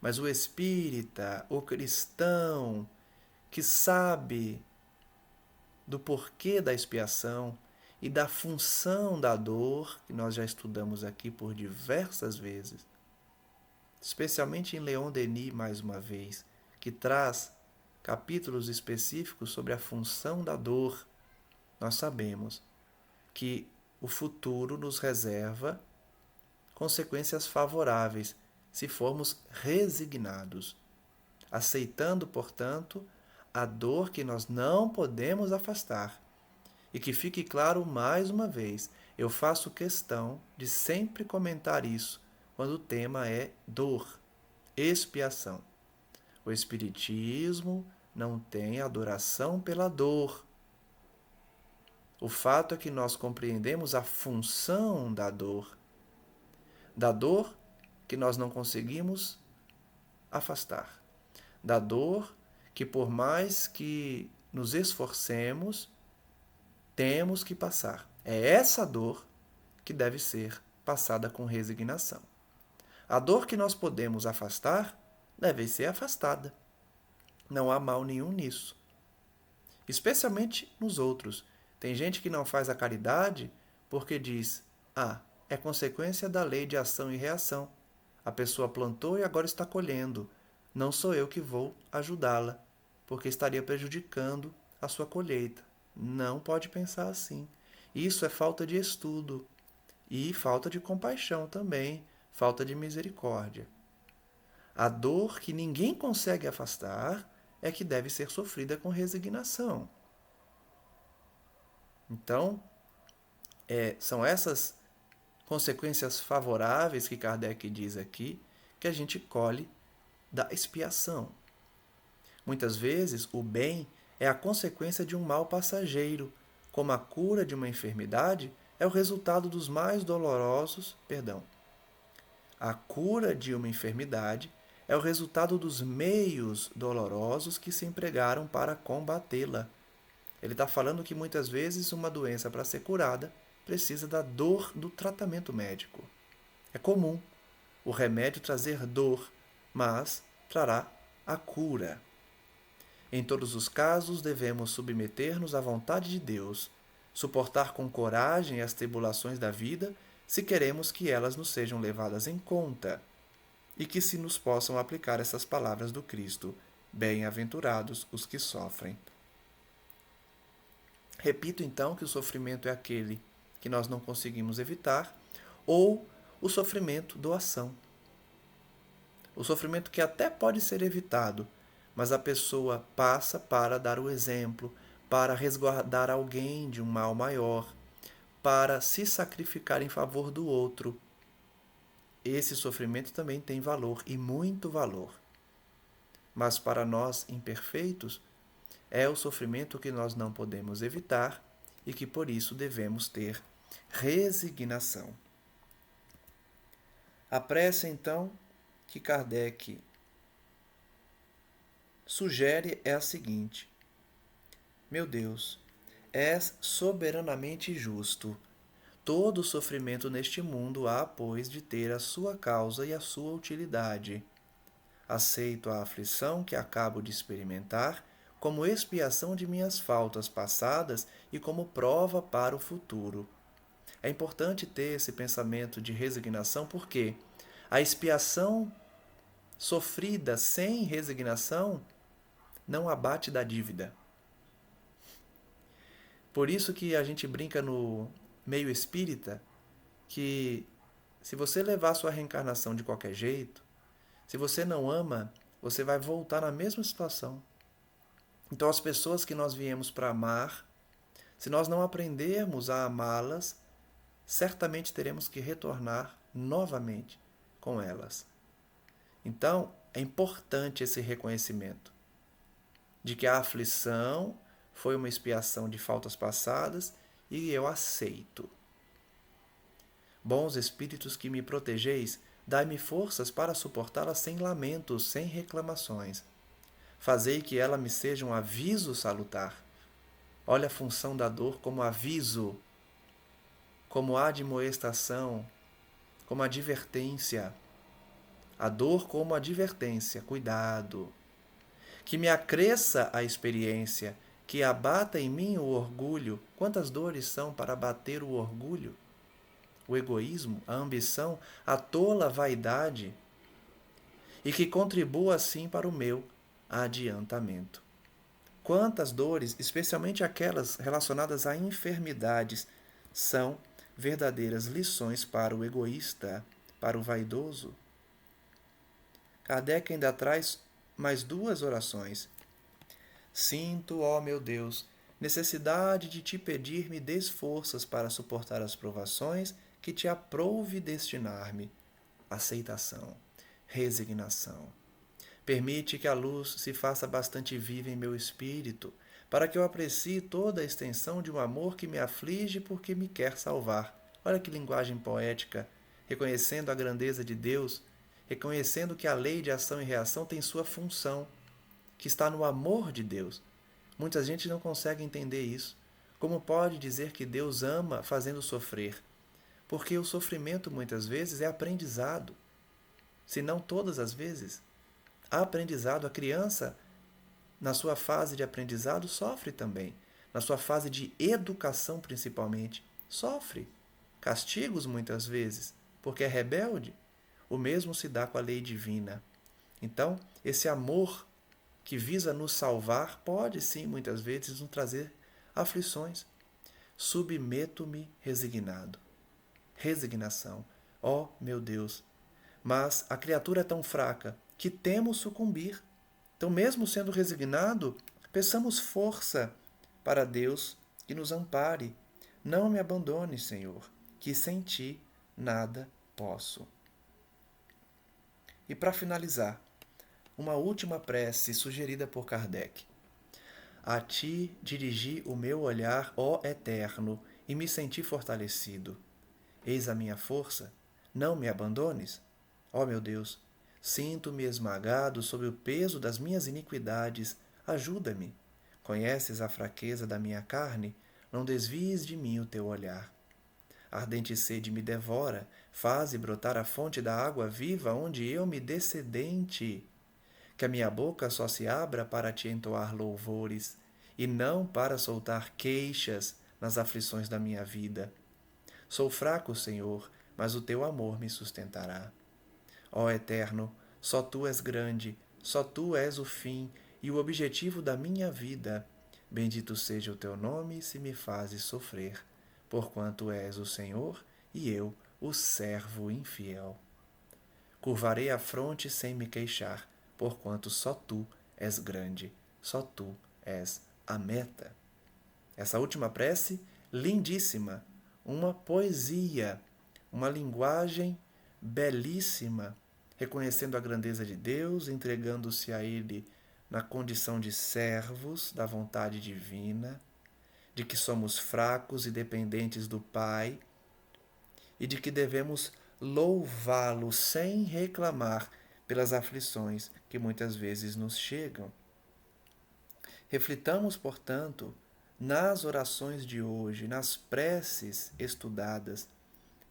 Mas o espírita, o cristão, que sabe do porquê da expiação e da função da dor, que nós já estudamos aqui por diversas vezes, especialmente em Leon Denis, mais uma vez, que traz capítulos específicos sobre a função da dor. Nós sabemos que o futuro nos reserva consequências favoráveis se formos resignados, aceitando, portanto, a dor que nós não podemos afastar. E que fique claro mais uma vez, eu faço questão de sempre comentar isso quando o tema é dor, expiação. O Espiritismo não tem adoração pela dor. O fato é que nós compreendemos a função da dor que nós não conseguimos afastar, da dor que, por mais que nos esforcemos, temos que passar. É essa dor que deve ser passada com resignação. A dor que nós podemos afastar deve ser afastada. Não há mal nenhum nisso. Especialmente nos outros. Tem gente que não faz a caridade porque diz: é consequência da lei de ação e reação. A pessoa plantou e agora está colhendo. Não sou eu que vou ajudá-la, porque estaria prejudicando a sua colheita. Não pode pensar assim. Isso é falta de estudo e falta de compaixão também, falta de misericórdia. A dor que ninguém consegue afastar é que deve ser sofrida com resignação. Então, são essas consequências favoráveis que Kardec diz aqui que a gente colhe da expiação. Muitas vezes, o bem é a consequência de um mal passageiro, como a cura de uma enfermidade é o resultado dos mais dolorosos, A cura de uma enfermidade é o resultado dos meios dolorosos que se empregaram para combatê-la. Ele está falando que muitas vezes uma doença, para ser curada, precisa da dor do tratamento médico. É comum o remédio trazer dor, mas trará a cura. Em todos os casos, devemos submeter-nos à vontade de Deus, suportar com coragem as tribulações da vida, se queremos que elas nos sejam levadas em conta e que se nos possam aplicar essas palavras do Cristo: bem-aventurados os que sofrem. Repito então que o sofrimento é aquele que nós não conseguimos evitar, ou o sofrimento doação. O sofrimento que até pode ser evitado, mas a pessoa passa para dar o exemplo, para resguardar alguém de um mal maior, para se sacrificar em favor do outro. Esse sofrimento também tem valor, e muito valor. Mas para nós imperfeitos, é o sofrimento que nós não podemos evitar e que por isso devemos ter resignação. A prece, então, que Kardec sugere é a seguinte: meu Deus, és soberanamente justo. Todo sofrimento neste mundo há, pois, de ter a sua causa e a sua utilidade. Aceito a aflição que acabo de experimentar como expiação de minhas faltas passadas e como prova para o futuro. É importante ter esse pensamento de resignação porque a expiação sofrida sem resignação não abate da dívida. Por isso que a gente brinca no meio espírita que se você levar a sua reencarnação de qualquer jeito, se você não ama, você vai voltar na mesma situação. Então as pessoas que nós viemos para amar, se nós não aprendermos a amá-las, certamente teremos que retornar novamente com elas. Então é importante esse reconhecimento de que a aflição foi uma expiação de faltas passadas e eu aceito. Bons espíritos que me protegeis, dai-me forças para suportá-la sem lamentos, sem reclamações. Fazei que ela me seja um aviso salutar. Olha a função da dor como aviso, como admoestação, como advertência. A dor como advertência, cuidado. Que me acresça a experiência, que abata em mim o orgulho. Quantas dores são para abater o orgulho? O egoísmo, a ambição, a tola vaidade, e que contribua assim para o meu adiantamento. Quantas dores, especialmente aquelas relacionadas a enfermidades, são verdadeiras lições para o egoísta, para o vaidoso. Kardec ainda traz mais duas orações. Sinto, ó meu Deus, necessidade de te pedir me dês forças para suportar as provações que te aprouve destinar-me. Aceitação, resignação. Permite que a luz se faça bastante viva em meu espírito, para que eu aprecie toda a extensão de um amor que me aflige porque me quer salvar. Olha que linguagem poética, reconhecendo a grandeza de Deus, reconhecendo que a lei de ação e reação tem sua função, que está no amor de Deus. Muita gente não consegue entender isso. Como pode dizer que Deus ama fazendo sofrer? Porque o sofrimento muitas vezes é aprendizado, se não todas as vezes. Há aprendizado, a criança, na sua fase de aprendizado, sofre também. Na sua fase de educação, principalmente, sofre. Castigos muitas vezes, porque é rebelde. O mesmo se dá com a lei divina. Então, esse amor que visa nos salvar pode sim, muitas vezes, nos trazer aflições. Submeto-me resignado. Resignação. Ó, meu Deus! Mas a criatura é tão fraca que temos sucumbir. Então, mesmo sendo resignado, peçamos força para Deus que nos ampare. Não me abandone, Senhor, que sem ti nada posso. E para finalizar, uma última prece sugerida por Kardec. A ti dirigi o meu olhar, ó Eterno, e me senti fortalecido. Eis a minha força, não me abandones. Ó meu Deus, sinto-me esmagado sob o peso das minhas iniquidades. Ajuda-me. Conheces a fraqueza da minha carne? Não desvies de mim o teu olhar. Ardente sede me devora, faze brotar a fonte da água viva onde eu me dê sedente. Que a minha boca só se abra para te entoar louvores, e não para soltar queixas nas aflições da minha vida. Sou fraco, Senhor, mas o teu amor me sustentará. Ó Eterno, só tu és grande, só tu és o fim e o objetivo da minha vida. Bendito seja o teu nome se me fazes sofrer, porquanto és o Senhor e eu, o servo infiel. Curvarei a fronte sem me queixar, porquanto só tu és grande, só tu és a meta. Essa última prece, lindíssima, uma poesia, uma linguagem belíssima, reconhecendo a grandeza de Deus, entregando-se a Ele na condição de servos da vontade divina, de que somos fracos e dependentes do Pai e de que devemos louvá-lo sem reclamar pelas aflições que muitas vezes nos chegam. Reflitamos, portanto, nas orações de hoje, nas preces estudadas,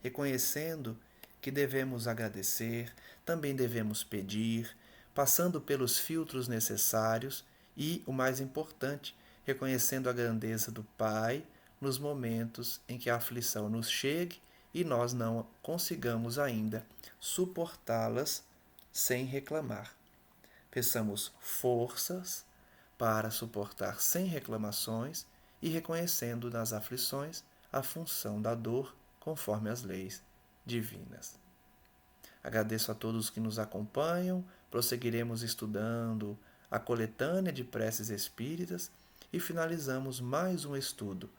reconhecendo que devemos agradecer, também devemos pedir, passando pelos filtros necessários e, o mais importante, reconhecendo a grandeza do Pai nos momentos em que a aflição nos chegue e nós não consigamos ainda suportá-las sem reclamar. Peçamos forças para suportar sem reclamações e reconhecendo nas aflições a função da dor conforme as leis divinas. Agradeço a todos que nos acompanham, prosseguiremos estudando a coletânea de preces espíritas e finalizamos mais um estudo,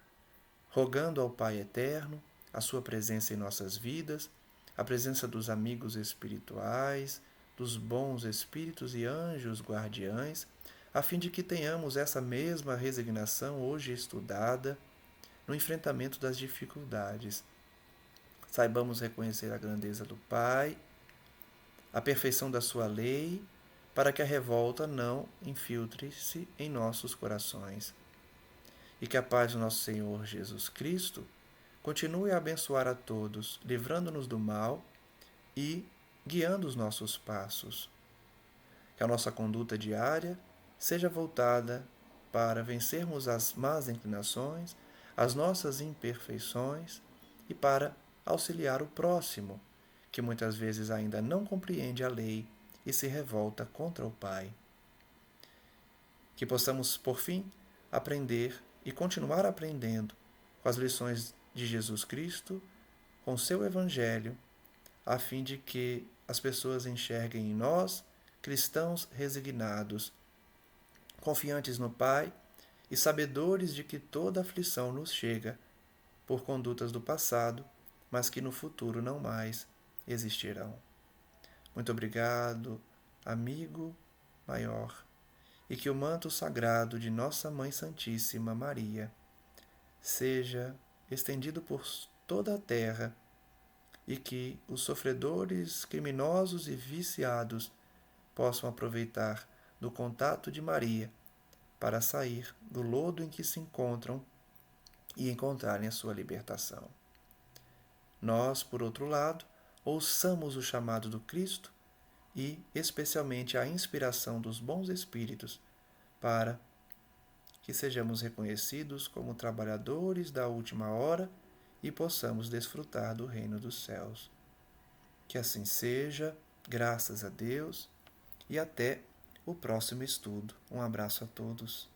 rogando ao Pai Eterno a sua presença em nossas vidas, a presença dos amigos espirituais, dos bons espíritos e anjos guardiães, a fim de que tenhamos essa mesma resignação hoje estudada no enfrentamento das dificuldades. Saibamos reconhecer a grandeza do Pai, a perfeição da sua lei, para que a revolta não infiltre-se em nossos corações. E que a paz do nosso Senhor Jesus Cristo continue a abençoar a todos, livrando-nos do mal e guiando os nossos passos. Que a nossa conduta diária seja voltada para vencermos as más inclinações, as nossas imperfeições e para auxiliar o próximo, que muitas vezes ainda não compreende a lei e se revolta contra o Pai. Que possamos, por fim, aprender e continuar aprendendo com as lições de Jesus Cristo, com o seu Evangelho, a fim de que as pessoas enxerguem em nós cristãos resignados, confiantes no Pai e sabedores de que toda aflição nos chega por condutas do passado, mas que no futuro não mais existirão. Muito obrigado, amigo maior, e que o manto sagrado de Nossa Mãe Santíssima Maria seja estendido por toda a terra e que os sofredores, criminosos e viciados possam aproveitar do contato de Maria para sair do lodo em que se encontram e encontrarem a sua libertação. Nós, por outro lado, ouçamos o chamado do Cristo e, especialmente, a inspiração dos bons espíritos para que sejamos reconhecidos como trabalhadores da última hora e possamos desfrutar do reino dos céus. Que assim seja, graças a Deus, e até o próximo estudo. Um abraço a todos.